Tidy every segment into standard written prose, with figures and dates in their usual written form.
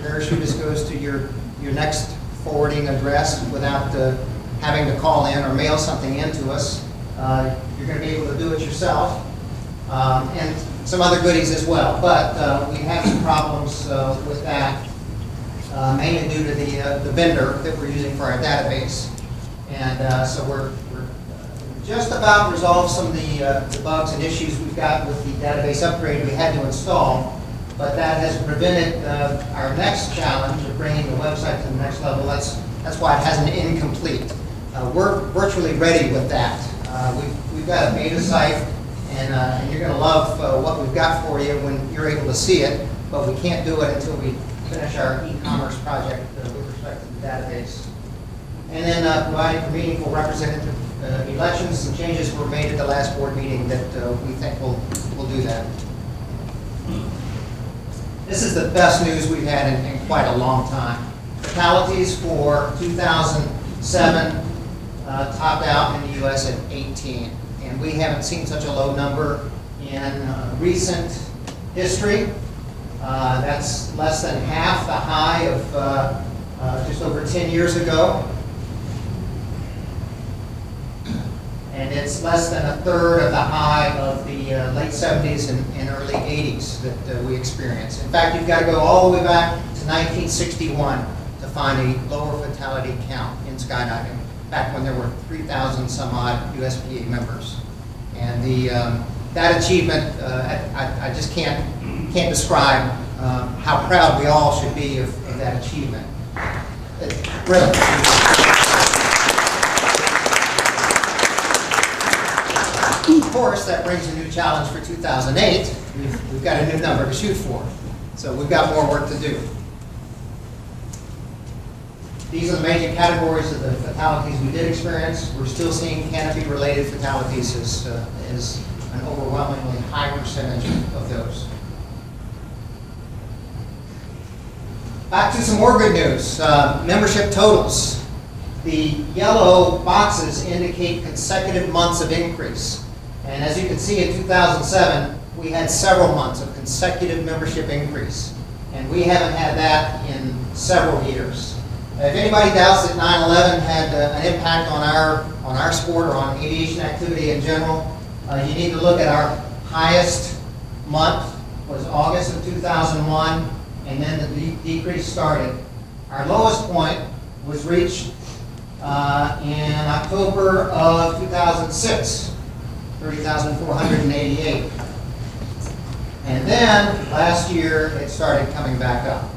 parachute just goes to your next forwarding address without having to call in or mail something in to us. You're going to be able to do it yourself, and some other goodies as well. But we have some problems with that, mainly due to the vendor that we're using for our database. And so we're just about resolved some of the bugs and issues we've got with the database upgrade we had to install. But that has prevented our next challenge of bringing the website to the next level. That's why it has an incomplete. We're virtually ready with that. We've got a beta site, and you're going to love what we've got for you when you're able to see it. But we can't do it until we finish our e-commerce project with respect to the database. And then providing for meaningful representative elections. Some changes were made at the last board meeting that we think will do that. This is the best news we've had in quite a long time. Fatalities for 2007 topped out in the U.S. at 18. And we haven't seen such a low number in recent history. That's less than half the high of just over 10 years ago. And it's less than a third of the high of the late 70s and early 80s that we experienced. In fact, you've got to go all the way back to 1961 to find a lower fatality count in skydiving, back when there were 3,000 some odd USPA members. And that achievement, I just can't describe how proud we all should be of that achievement. Of course, that brings a new challenge for 2008. We've got a new number to shoot for. So we've got more work to do. These are the major categories of the fatalities we did experience. We're still seeing canopy-related fatalities as an overwhelmingly high percentage of those. Back to some more good news. Membership totals. The yellow boxes indicate consecutive months of increase. And as you can see, in 2007, we had several months of consecutive membership increase. And we haven't had that in several years. If anybody doubts that 9/11 had an impact on our sport or on aviation activity in general, you need to look at our highest month was August of 2001, and then the decrease started. Our lowest point was reached in October of 2006, 30,488. And then last year it started coming back up.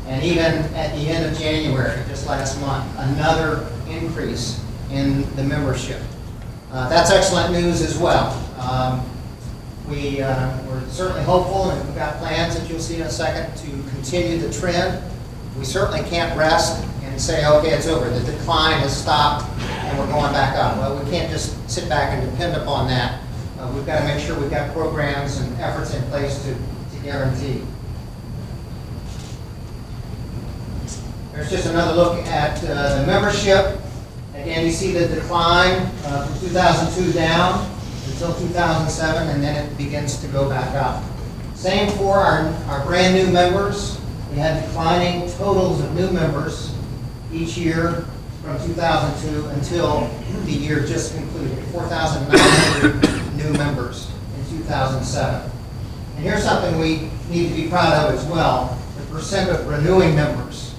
And even at the end of January, just last month, another increase in the membership. That's excellent news as well. We're certainly hopeful, and we've got plans that you'll see in a second to continue the trend. We certainly can't rest and say, okay, it's over. The decline has stopped and we're going back up. Well, we can't just sit back and depend upon that. We've got to make sure we've got programs and efforts in place to guarantee. There's just another look at the membership. Again, you see the decline from 2002 down until 2007, and then it begins to go back up. Same for our brand new members. We had declining totals of new members each year from 2002 until the year just concluded, 4,900 new members in 2007. And here's something we need to be proud of as well. The percent of renewing members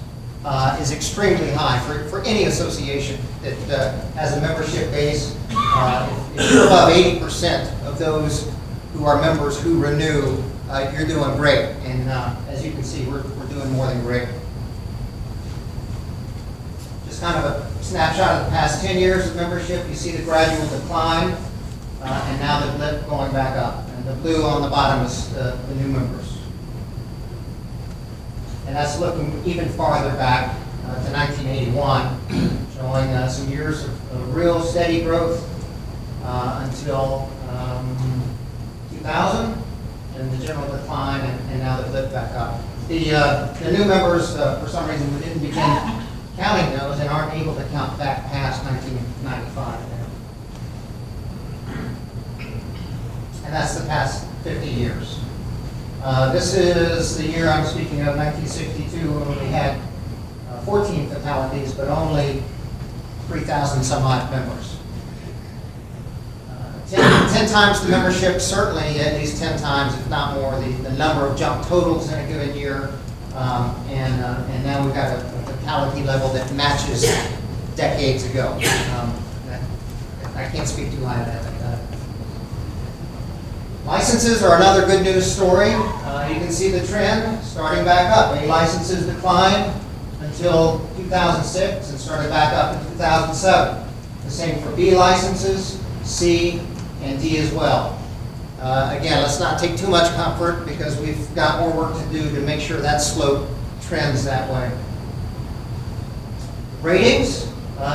is extremely high for any association that has a membership base. If you're above 80% of those who are members who renew, you're doing great. And as you can see, we're doing more than great. Just kind of a snapshot of the past 10 years of membership. You see the gradual decline, and now the blip going back up. And the blue on the bottom is the new members. And that's looking even farther back to 1981, showing some years of real steady growth until 2000, and the general decline, and now the blip back up. The new members, for some reason, we didn't begin counting those and aren't able to count back past 1995. And that's the past 50 years. This is the year I'm speaking of, 1962, when we had 14 fatalities, but only 3,000 some odd members. 10 times the membership, certainly at least 10 times, if not more, the number of jump totals in a given year. And now we've got a fatality level that matches decades ago. I can't speak too high of that. Licenses are another good news story. You can see the trend starting back up. A licenses declined until 2006 and started back up in 2007. The same for B licenses, C, and D as well. Again, let's not take too much comfort because we've got more work to do to make sure that slope trends that way. Ratings,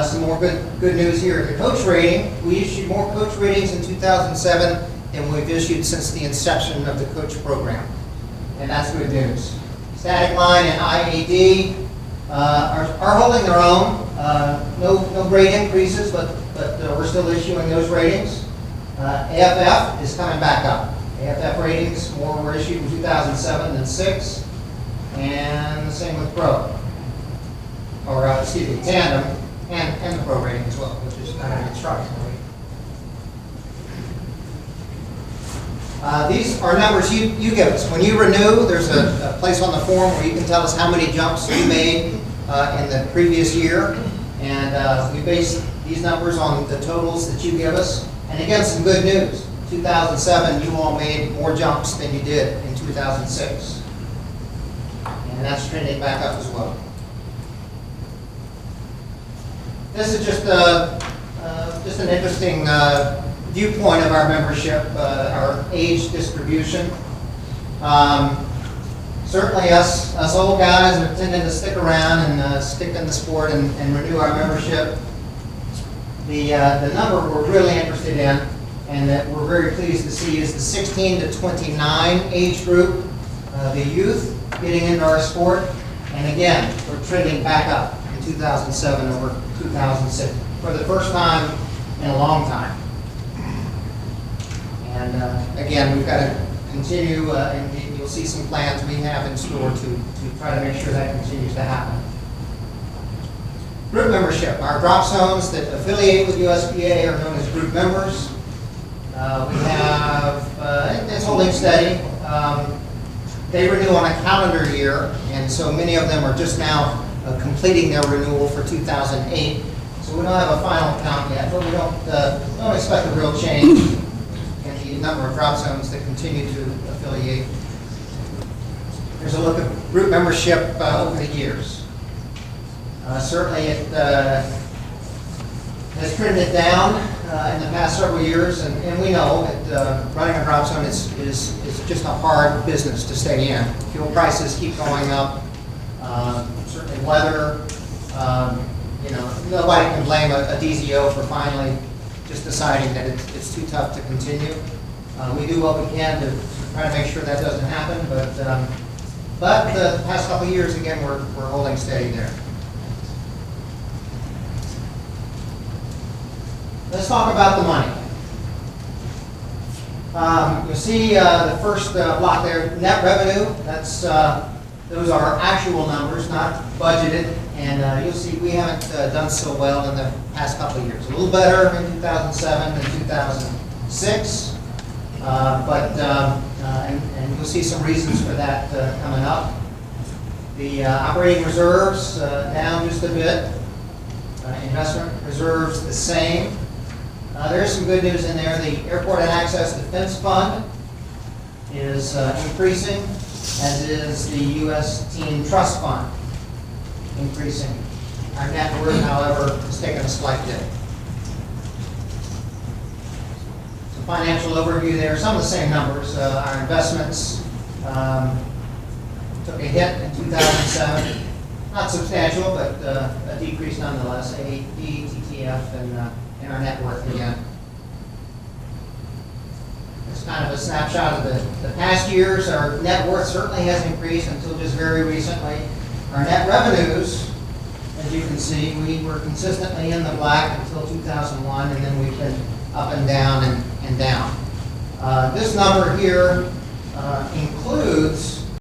some more good news here. The coach rating, we issued more coach ratings in 2007 than we've issued since the inception of the coach program. And that's good news. Static line and IAD are holding their own. No grade increases, but we're still issuing those ratings. AFF is coming back up. AFF ratings, more were issued in 2007 than 6. And the same with Pro. Or, excuse me, Tandem and the Pro rating as well, which is kind of instructional. These are numbers you give us. When you renew, there's a place on the form where you can tell us how many jumps you made in the previous year. And we base these numbers on the totals that you give us. And again, some good news. 2007, you all made more jumps than you did in 2006. And that's trending back up as well. This is just an interesting viewpoint of our membership, our age distribution. Certainly us old guys are tending to stick around and stick in the sport and renew our membership. The number we're really interested in and that we're very pleased to see is the 16 to 29 age group, the youth getting into our sport. And again, we're trending back up in 2007 over 2006 for the first time in a long time. And again, we've got to continue, and you'll see some plans we have in store to try to make sure that continues to happen. Group membership. Our drop zones that affiliate with USPA are known as group members. We have, it's holding steady. They renew on a calendar year, and so many of them are just now completing their renewal for 2008. So we don't have a final count yet, but we don't expect a real change in the number of drop zones that continue to affiliate. Here's a look at group membership over the years. Certainly it has trended down in the past several years, and we know that running a drop zone is just a hard business to stay in. Fuel prices keep going up, certainly weather. Nobody can blame a DZO for finally just deciding that it's too tough to continue. We do what we can to try to make sure that doesn't happen, but the past couple of years, again, we're holding steady there. Let's talk about the money. You'll see the first block there, net revenue. Those are actual numbers, not budgeted. And you'll see we haven't done so well in the past couple of years. A little better in 2007 than 2006. And you'll see some reasons for that coming up. The operating reserves down just a bit. Investment reserves the same. There's some good news in there. The Airport and Access Defense Fund is increasing, as is the U.S. Team Trust Fund increasing. Our net worth, however, is taking a slight dip. Some financial overview there. Some of the same numbers. Our investments took a hit in 2007. Not substantial, but a decrease nonetheless. AD, TTF, and our net worth again. It's kind of a snapshot of the past years. Our net worth certainly has increased until just very recently. Our net revenues, as you can see, we were consistently in the black until 2001, and then we've been up and down and down. This number here includes